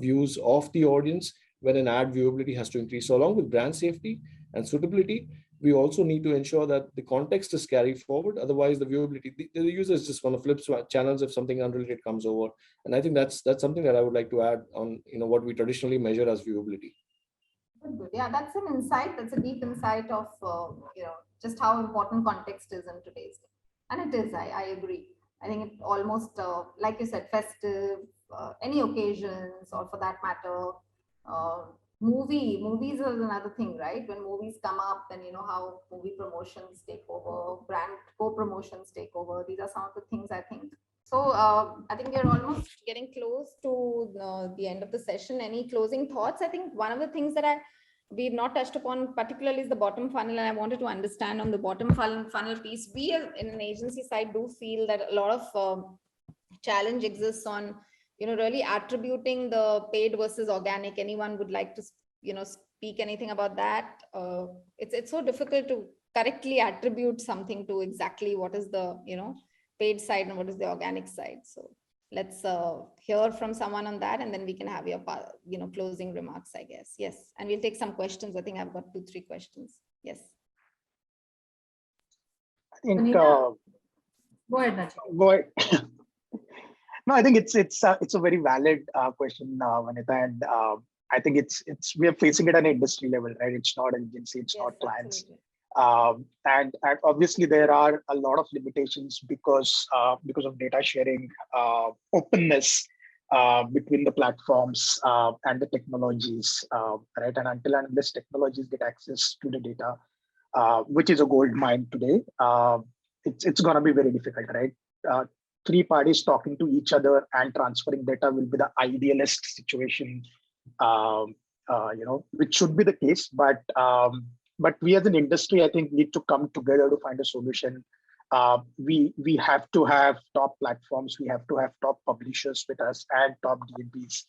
[SPEAKER 8] views of the audience when an ad viewability has to increase. So along with brand safety and suitability, we also need to ensure that the context is carried forward. Otherwise, the viewability, the user is just going to flip channels if something unrelated comes over. And I think that's something that I would like to add on, what we traditionally measure as viewability.
[SPEAKER 2] Good. Yeah, that's an insight. That's a deep insight of, just how important context is in today's day. And it is, I agree. I think it almost, like you said, festive, any occasions, or for that matter, movies is another thing, right? When movies come up, then how movie promotions take over, brand co-promotions take over. These are some of the things I think. So I think we're almost getting close to the end of the session. Any closing thoughts? I think one of the things that we've not touched upon particularly is the bottom funnel, and I wanted to understand on the bottom funnel piece. We in an agency side do feel that a lot of challenge exists on really attributing the paid versus organic. Anyone would like to speak anything about that? It's so difficult to correctly attribute something to exactly what is the paid side and what is the organic side. So let's hear from someone on that, and then we can have your closing remarks, I guess. Yes, and we'll take some questions. I think I've got 2-3 questions. Yes.
[SPEAKER 6] I think
[SPEAKER 7] Vanita? Go ahead, Nachiket.
[SPEAKER 6] go ahead. No, I think it's a very valid question, Vanita, and I think we are facing it at an industry level, right? It's not an agency, it's not clients. And obviously there are a lot of limitations because of data sharing openness between the platforms and the technologies, right? And until and unless technologies get access to the data, which is a gold mine today, it's going to be very difficult, right? 3 parties talking to each other and transferring data will be the idealist situation, which should be the case, but we as an industry, I think, need to come together to find a solution. We have to have top platforms, we have to have top publishers with us and top DMPs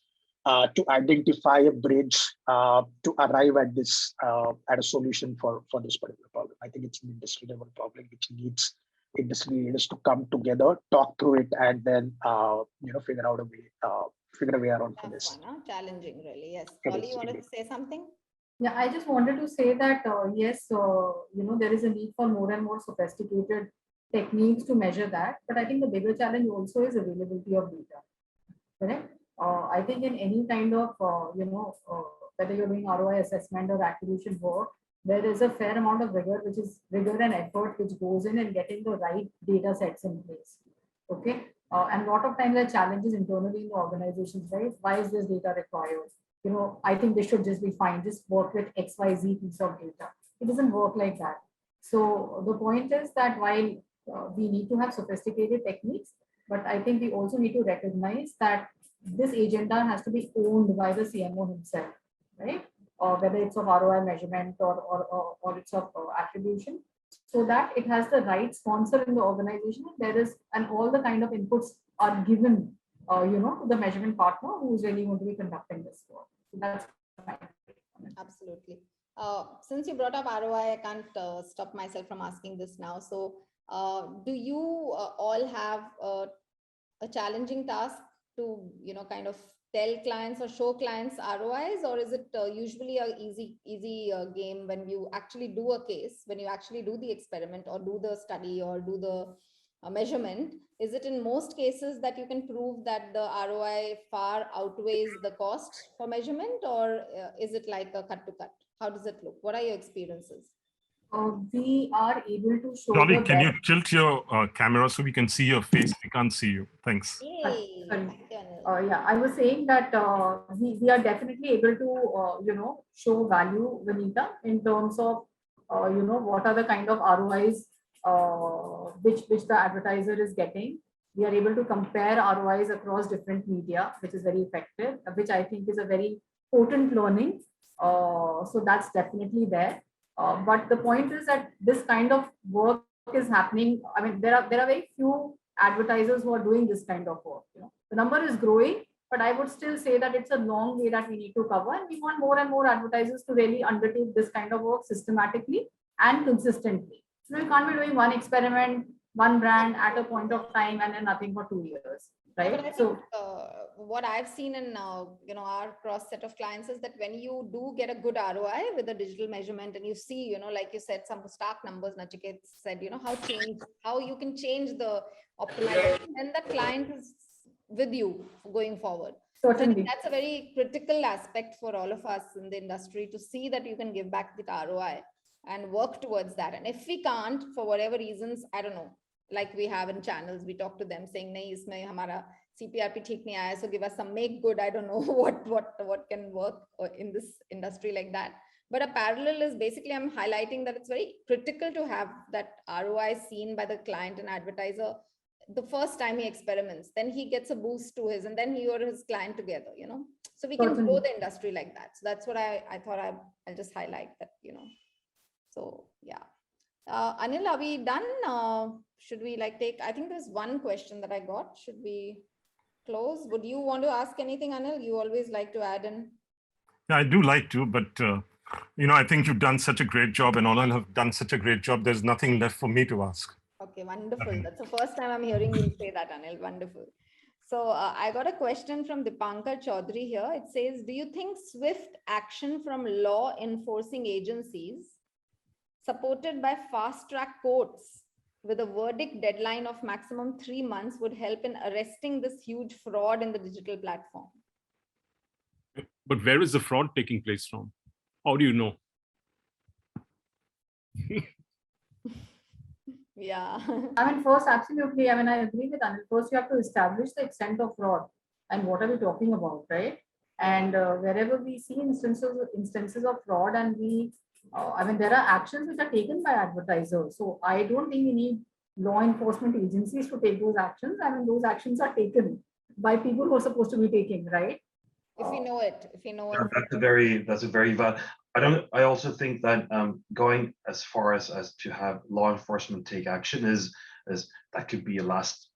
[SPEAKER 6] to identify a bridge to arrive at this at a solution for this particular problem. I think it's an industry level problem which needs industry leaders to come together, talk through it, and then figure a way around for this.
[SPEAKER 2] Challenging, really. Yes. Dolly, you wanted to say something?
[SPEAKER 7] Yeah, I just wanted to say that, yes, there is a need for more and more sophisticated techniques to measure that. But I think the bigger challenge also is availability of data. Correct? I think in any kind of, whether you're doing ROI assessment or attribution work, there is a fair amount of rigor and effort which goes in getting the right data sets in place. Okay. And a lot of times there are challenges internally in the organizations, right? Why is this data required? I think this should just be fine. Just work with XYZ piece of data. It doesn't work like that. So the point is that while we need to have sophisticated techniques, but I think we also need to recognize that this agenda has to be owned by the CMO himself, right? Or whether it's of ROI measurement or it's of attribution, so that it has the right sponsor in the organization. And all the kind of inputs are given to the measurement partner who's really going to be conducting this work. So that's
[SPEAKER 2] absolutely. Since you brought up ROI, I can't stop myself from asking this now. So do you all have a challenging task to kind of tell clients or show clients ROIs, or is it usually a easy game when you actually do a case, when you actually do the experiment or do the study or do the measurement? Is it in most cases that you can prove that the ROI far outweighs the cost for measurement, or is it like a cut to cut? How does it look? What are your experiences?
[SPEAKER 7] We are able to show.
[SPEAKER 3] Dolly, can you tilt your camera so we can see your face? We can't see you. Thanks.
[SPEAKER 7] Yeah, I was saying that we are definitely able to show value, Vanita, in terms of what are the kind of ROIs which the advertiser is getting. We are able to compare ROIs across different media, which is very effective, which I think is a very potent learning. So that's definitely there. But the point is that this kind of work is happening. I mean, there are very few advertisers who are doing this kind of work. The number is growing, but I would still say that it's a long way that we need to cover, and we want more and more advertisers to really undertake this kind of work systematically and consistently. So we can't be doing one experiment, one brand at a point of time and then nothing for 2 years, right?
[SPEAKER 2] But I think, what I've seen in our cross set of clients is that when you do get a good ROI with a digital measurement, and you see, like you said, some stark numbers, Nachiket said, how you can change the optimization, and the client is with you going forward.
[SPEAKER 7] Certainly.
[SPEAKER 2] So that's a very critical aspect for all of us in the industry, to see that you can give back the ROI and work towards that. And if we can't, for whatever reasons, I don't know, like we have in channels, we talk to them saying, nahi, isme hamara CPRP theek nahi aaya, so give us some make good. I don't know what can work in this industry like that. But a parallel is basically, I'm highlighting that it's very critical to have that ROI seen by the client and advertiser the first time he experiments. Then he gets a boost to his, and then he or his client together, So we can grow the industry like that. So that's what I thought I'll just highlight that, So yeah. Anil, are we done? Should we take, I think there's one question that I got. Should we close? Would you want to ask anything, Anil? You always like to add in.
[SPEAKER 3] Yeah, I do like to, but I think you've done such a great job, and all have done such a great job. There's nothing left for me to ask.
[SPEAKER 2] Okay, wonderful. That's the first time I'm hearing you say that, Anil. Wonderful. So I got a question from Dipankar Chaudhary here. It says, do you think swift action from law enforcing agencies supported by fast track courts with a verdict deadline of maximum 3 months would help in arresting this huge fraud in the digital platform?
[SPEAKER 3] But where is the fraud taking place from? How do you know?
[SPEAKER 2] Yeah.
[SPEAKER 7] I mean, first, absolutely. I mean, I agree with Anil. First, you have to establish the extent of fraud and what are we talking about, right? And wherever we see instances of fraud, and I mean, there are actions which are taken by advertisers. So I don't think we need law enforcement agencies to take those actions. I mean, those actions are taken by people who are supposed to be taking, right?
[SPEAKER 2] If we know it, if we know it.
[SPEAKER 5] That's a very valid. I also think that going as far as to have law enforcement take action is that could be a last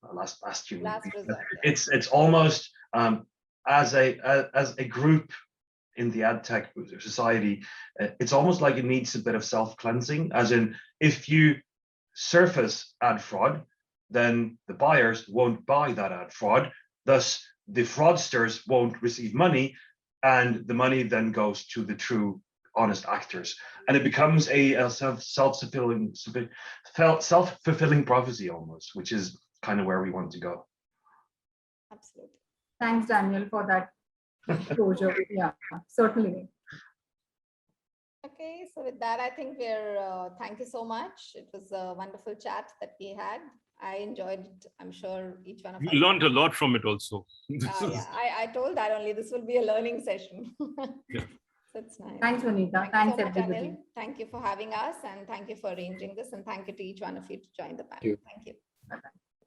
[SPEAKER 5] bastion.
[SPEAKER 2] Last resort, yeah.
[SPEAKER 5] It's almost as a group in the ad tech society, it's almost like it needs a bit of self-cleansing, as in, if you surface ad fraud, then the buyers won't buy that ad fraud, thus the fraudsters won't receive money, and the money then goes to the true honest actors, and it becomes a self-fulfilling prophecy almost, which is kind of where we want to go.
[SPEAKER 2] Absolutely.
[SPEAKER 7] Thanks, Daniel, for that closure. Yeah, certainly.
[SPEAKER 2] Okay, so with that, I think we're, thank you so much. It was a wonderful chat that we had. I enjoyed it. I'm sure each one of us.
[SPEAKER 3] We learned a lot from it also.
[SPEAKER 2] Yeah, I told that only. This will be a learning session.
[SPEAKER 3] Yeah.
[SPEAKER 2] That's nice.
[SPEAKER 7] Thanks, Vanita.
[SPEAKER 2] Thank
[SPEAKER 7] Thanks,
[SPEAKER 2] you so much,
[SPEAKER 7] everybody.
[SPEAKER 2] Anil. Thank you for having us, and thank you for arranging this, and thank you to each one of you to join the panel.
[SPEAKER 8] Thank you.
[SPEAKER 2] Thank you.
[SPEAKER 7] Bye-bye.